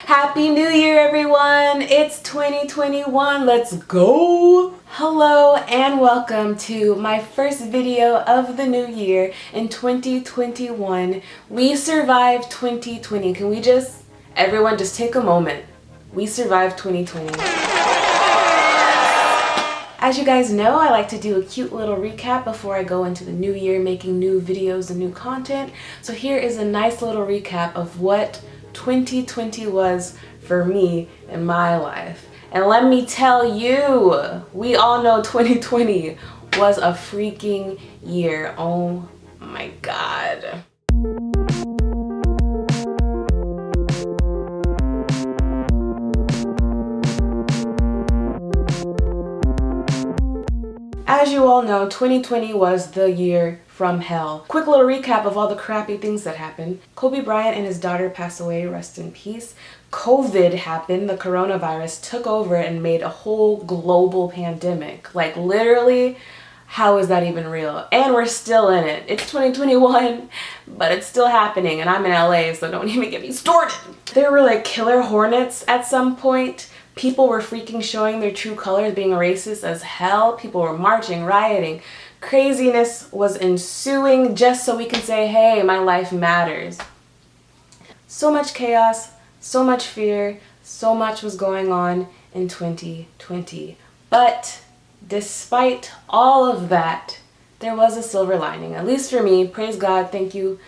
Happy New Year, everyone! It's 2021. Let's go! Hello and welcome to my first video of the new year in 2021. We survived 2020. Can we everyone just take a moment. We survived 2020. As you guys know, I like to do a cute little recap before I go into the new year making new videos and new content. So here is a nice little recap of what 2020 was for me in my life. And let me tell you, we all know 2020 was a freaking year. Oh my God. As you all know, 2020 was the year from hell. Quick little recap of all the crappy things that happened. Kobe Bryant and his daughter passed away, rest in peace. COVID happened, the coronavirus took over and made a whole global pandemic. Like literally, how is that even real? And we're still in it. It's 2021, but it's still happening and I'm in LA, so don't even get me started. There were like killer hornets at some point. People were freaking showing their true colors, being racist as hell. People were marching, rioting. Craziness was ensuing just so we can say, hey, my life matters. So much chaos, so much fear, so much was going on in 2020. But despite all of that, there was a silver lining, at least for me. Praise God, thank you.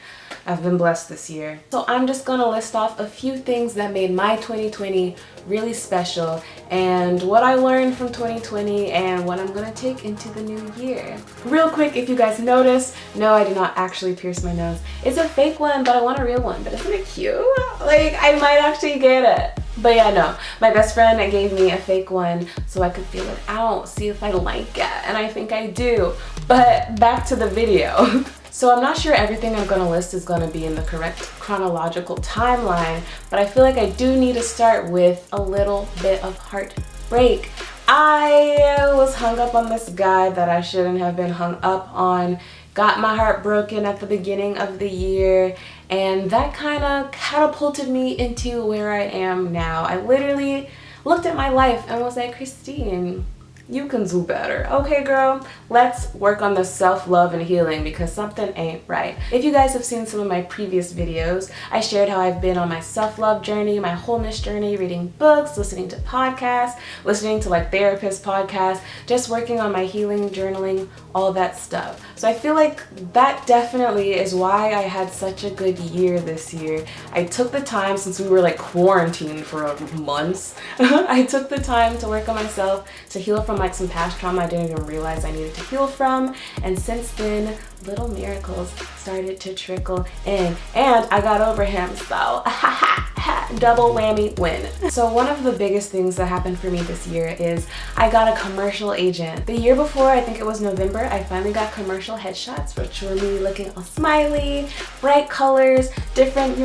I've been blessed this year. So I'm just gonna list off a few things that made my 2020 really special and what I learned from 2020 and what I'm gonna take into the new year. Real quick, if you guys notice, no, I did not actually pierce my nose. It's a fake one, but I want a real one. But isn't it cute? Like, I might actually get it. But yeah, no, my best friend gave me a fake one so I could feel it out, see if I like it, and I think I do. But back to the video. So I'm not sure everything I'm gonna list is gonna be in the correct chronological timeline, but I feel like I do need to start with a little bit of heartbreak. I was hung up on this guy that I shouldn't have been hung up on, got my heart broken at the beginning of the year, and that kind of catapulted me into where I am now. I literally looked at my life and was like, Christine, you can do better. Okay, girl, let's work on the self-love and healing because something ain't right. If you guys have seen some of my previous videos, I shared how I've been on my self-love journey, my wholeness journey, reading books, listening to podcasts, listening to like therapist podcasts, just working on my healing, journaling, all that stuff. So I feel like that definitely is why I had such a good year this year. I took the time, since we were like quarantined for months, I took the time to work on myself, to heal from like some past trauma I didn't even realize I needed to heal from, and since then little miracles started to trickle in and I got over him, so double whammy win. So one of the biggest things that happened for me this year is I got a commercial agent. The year before, I think it was November, I finally got commercial headshots, which were me looking all smiley, bright colors, different,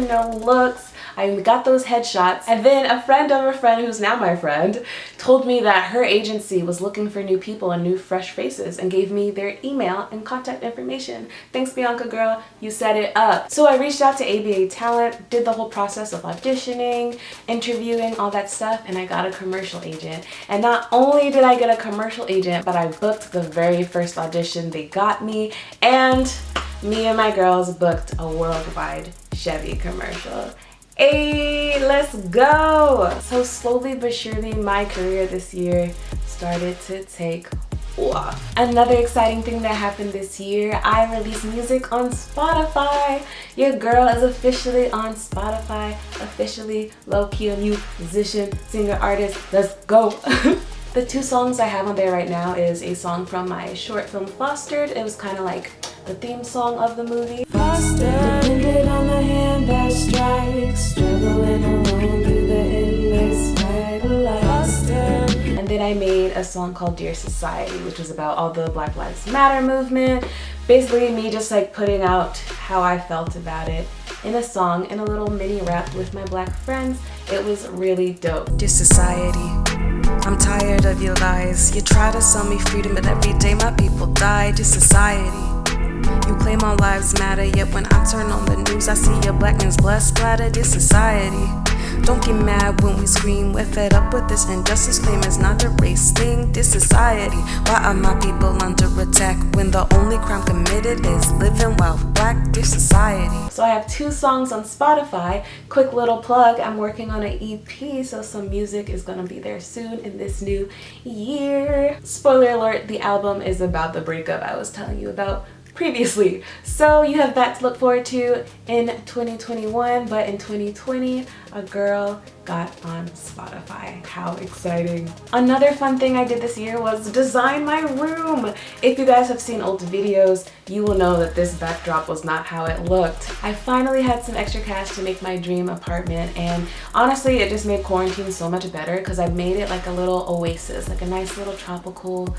looks. I got those headshots, and then a friend of a friend who's now my friend told me that her agency was looking for new people and new fresh faces and gave me their email and contact information. Thanks, Bianca girl, you set it up. So I reached out to ABA Talent, did the whole process of auditioning, interviewing, all that stuff, and I got a commercial agent. And not only did I get a commercial agent, but I booked the very first audition they got me, and me and my girls booked a worldwide Chevy commercial. Hey, let's go! So slowly but surely my career this year started to take off. Another exciting thing that happened this year, I released music on Spotify. Your girl is officially on Spotify, officially low-key a musician, singer, artist. Let's go! The two songs I have on there right now is a song from my short film Fostered. It was kind of like the theme song of the movie. Fostered, dependent on the hand that strikes, struggling alone through the endless fight of life. Fostered. And then I made a song called Dear Society, which was about all the Black Lives Matter movement. Basically me just like putting out how I felt about it in a song, in a little mini rap with my black friends. It was really dope. Dear society, I'm tired of your lies. You try to sell me freedom, but every day my people die. Dear society, you claim all lives matter, yet when I turn on the news, I see your black man's blood splatter. Dear society, Don't get mad when we scream. We're fed up with this injustice. Claim it's not a race thing, this society. Why are my people under attack when the only crime committed is living while black? This society. So I have 2 songs on Spotify. Quick little plug, I'm working on an EP, so some music is gonna be there soon in this new year. Spoiler alert, the album is about the breakup I was telling you about previously. So you have that to look forward to in 2021, but in 2020, a girl got on Spotify. How exciting. Another fun thing I did this year was design my room. If you guys have seen old videos, you will know that this backdrop was not how it looked. I finally had some extra cash to make my dream apartment, and honestly, it just made quarantine so much better because I made it like a little oasis, like a nice little tropical,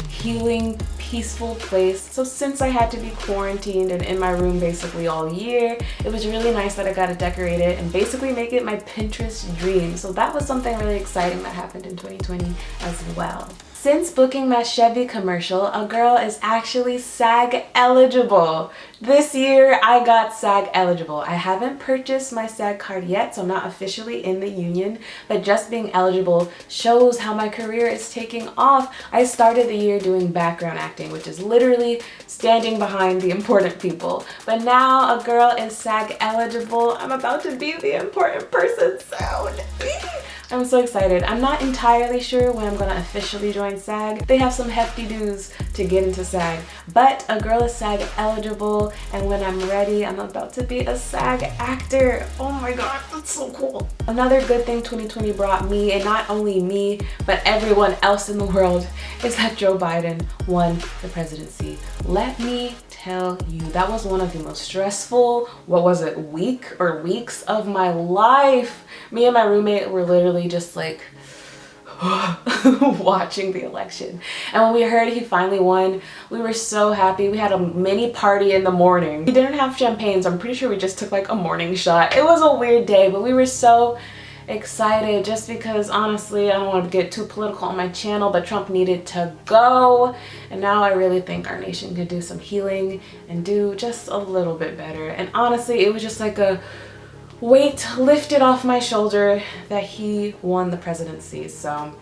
healing, peaceful place. So since I had to be quarantined and in my room basically all year, it was really nice that I got to decorate it and basically make it my Pinterest dream. So that was something really exciting that happened in 2020 as well. Since booking my Chevy commercial, a girl is actually Sag eligible. This year I got Sag eligible. I haven't purchased my Sag card yet, so I'm not officially in the union, but just being eligible shows how my career is taking off. I started the year doing background acting, which is literally standing behind the important people. But now a girl is Sag eligible. I'm about to be the important person soon. I'm so excited. I'm not entirely sure when I'm gonna officially join SAG. They have some hefty dues to get into SAG, but a girl is SAG eligible, and when I'm ready, I'm about to be a SAG actor. Oh my god, that's so cool. Another good thing 2020 brought me, and not only me, but everyone else in the world, is that Joe Biden won the presidency. Let me tell you, that was one of the most stressful, weeks of my life. Me and my roommate were literally just like watching the election. And when we heard he finally won, we were so happy. We had a mini party in the morning. We didn't have champagne, so I'm pretty sure we just took like a morning shot. It was a weird day, but we were so excited just because honestly, I don't want to get too political on my channel, but Trump needed to go. And now I really think our nation could do some healing and do just a little bit better. And honestly, it was just like a weight lifted off my shoulder that he won the presidency. So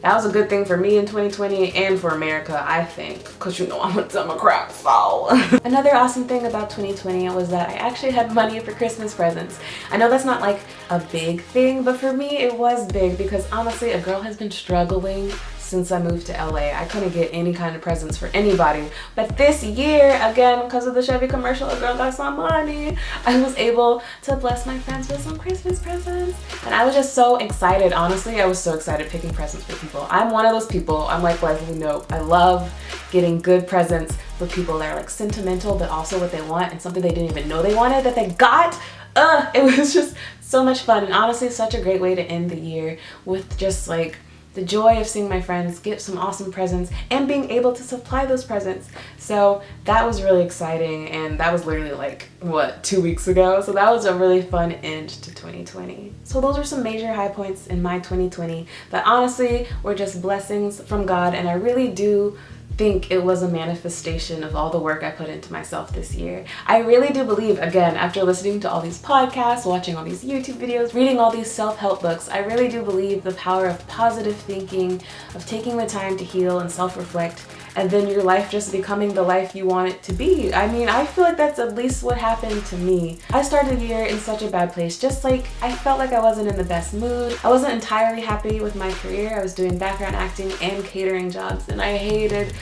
that was a good thing for me in 2020 and for America, I think, because you know I'm a Democrat, so. Another awesome thing about 2020 was that I actually had money for Christmas presents. I know that's not like a big thing, but for me it was big because honestly, a girl has been struggling since I moved to LA. I couldn't get any kind of presents for anybody. But this year, again, because of the Chevy commercial, a girl got some money. I was able to bless my friends with some Christmas presents. And I was just so excited. Honestly, I was so excited picking presents for people. I'm one of those people, I'm like Leslie Knope. I love getting good presents for people that are like sentimental, but also what they want and something they didn't even know they wanted that they got. It was just so much fun. And honestly, such a great way to end the year with just like the joy of seeing my friends get some awesome presents and being able to supply those presents. So that was really exciting, and that was literally like, what, 2 weeks ago? So that was a really fun end to 2020. So those are some major high points in my 2020 that honestly were just blessings from God, and I really do think it was a manifestation of all the work I put into myself this year. I really do believe, again, after listening to all these podcasts, watching all these YouTube videos, reading all these self-help books, I really do believe the power of positive thinking, of taking the time to heal and self-reflect, and then your life just becoming the life you want it to be. I mean, I feel like that's at least what happened to me. I started the year in such a bad place, just like I felt like I wasn't in the best mood. I wasn't entirely happy with my career. I was doing background acting and catering jobs, and I hated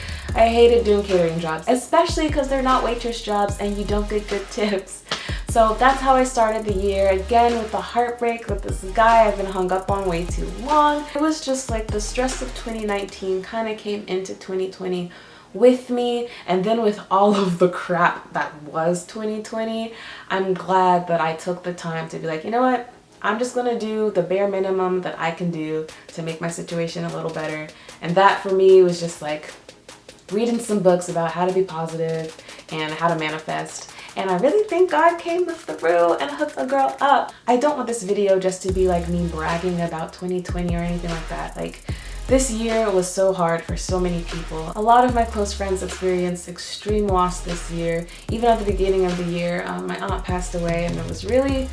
doing catering jobs, especially because they're not waitress jobs and you don't get good tips. So that's how I started the year, again with the heartbreak with this guy I've been hung up on way too long. It was just like the stress of 2019 kind of came into 2020 with me, and then with all of the crap that was 2020, I'm glad that I took the time to be like, you know what? I'm just gonna do the bare minimum that I can do to make my situation a little better. And that for me was just like reading some books about how to be positive and how to manifest. And I really think God came through and hooked a girl up. I don't want this video just to be like me bragging about 2020 or anything like that. Like, this year was so hard for so many people. A lot of my close friends experienced extreme loss this year. Even at the beginning of the year, my aunt passed away, and it was really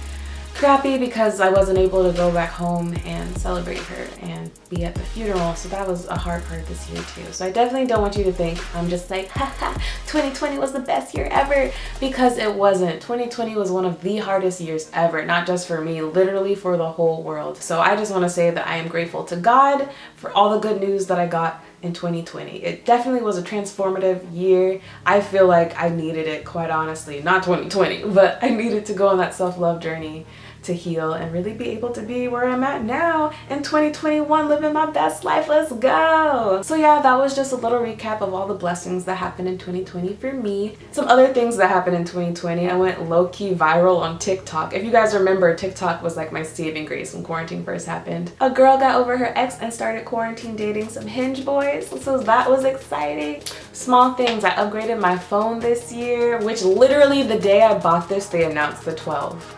crappy because I wasn't able to go back home and celebrate her and be at the funeral. So that was a hard part of this year too. So I definitely don't want you to think I'm just like, haha, 2020 was the best year ever, because it wasn't. 2020 was one of the hardest years ever, not just for me, literally for the whole world. So I just want to say that I am grateful to God for all the good news that I got in 2020. It definitely was a transformative year. I feel like I needed it, quite honestly. Not 2020, but I needed to go on that self-love journey to heal and really be able to be where I'm at now in 2021, living my best life. Let's go. So yeah, that was just a little recap of all the blessings that happened in 2020 for me. Some other things that happened in 2020, I went low-key viral on TikTok. If you guys remember, TikTok was like my saving grace when quarantine first happened. A girl got over her ex and started quarantine dating some Hinge boys, so that was exciting. Small things, I upgraded my phone this year, which literally the day I bought this, they announced the 12.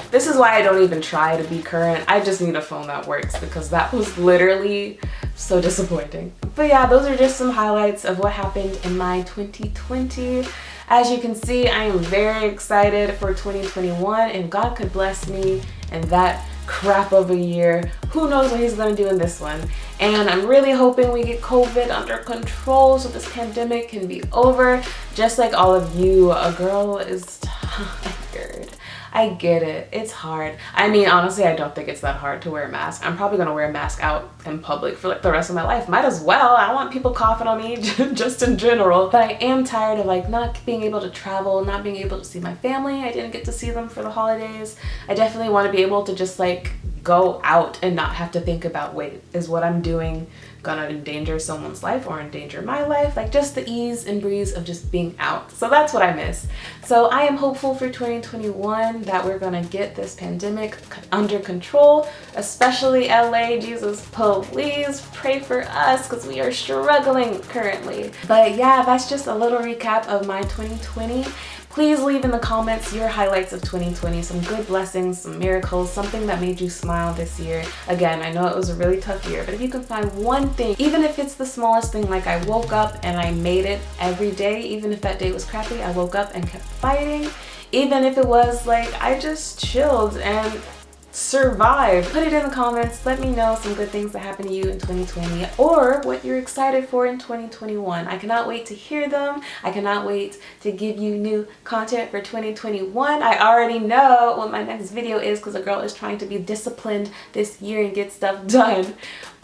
This is why I don't even try to be current. I just need a phone that works, because that was literally so disappointing. But yeah, those are just some highlights of what happened in my 2020. As you can see, I am very excited for 2021. If God could bless me in that crap of a year, who knows what he's gonna do in this one. And I'm really hoping we get COVID under control so this pandemic can be over. Just like all of you, a girl is tired. I get it. It's hard. I mean, honestly, I don't think it's that hard to wear a mask. I'm probably gonna wear a mask out in public for like the rest of my life. Might as well. I don't want people coughing on me just in general. But I am tired of like not being able to travel, not being able to see my family. I didn't get to see them for the holidays. I definitely want to be able to just like go out and not have to think about, wait, is what I'm doing gonna endanger someone's life or endanger my life? Like just the ease and breeze of just being out. So that's what I miss. So I am hopeful for 2021 that we're gonna get this pandemic under control, especially LA. Jesus, please pray for us because we are struggling currently. But yeah, that's just a little recap of my 2020. Please leave in the comments your highlights of 2020, some good blessings, some miracles, something that made you smile this year. Again, I know it was a really tough year, but if you can find one thing, even if it's the smallest thing, like I woke up and I made it every day, even if that day was crappy, I woke up and kept fighting. Even if it was like I just chilled and survive. Put it in the comments. Let me know some good things that happened to you in 2020 or what you're excited for in 2021. I cannot wait to hear them. I cannot wait to give you new content for 2021. I already know what my next video is because a girl is trying to be disciplined this year and get stuff done.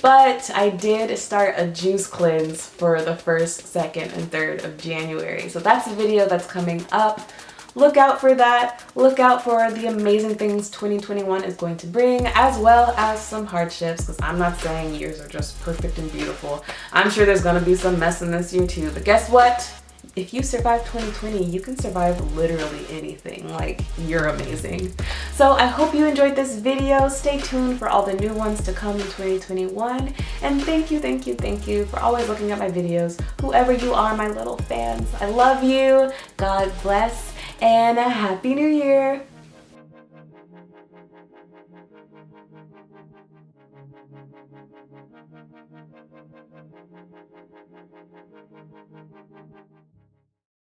But I did start a juice cleanse for the 1st, 2nd, and 3rd of January. So that's a video that's coming up. Look out for that. Look out for the amazing things 2021 is going to bring, as well as some hardships, because I'm not saying years are just perfect and beautiful. I'm sure there's going to be some mess in this year too. But guess what? If you survive 2020, you can survive literally anything. Like, you're amazing. So I hope you enjoyed this video. Stay tuned for all the new ones to come in 2021. And thank you for always looking at my videos. Whoever you are, my little fans, I love you. God bless. And a Happy New Year!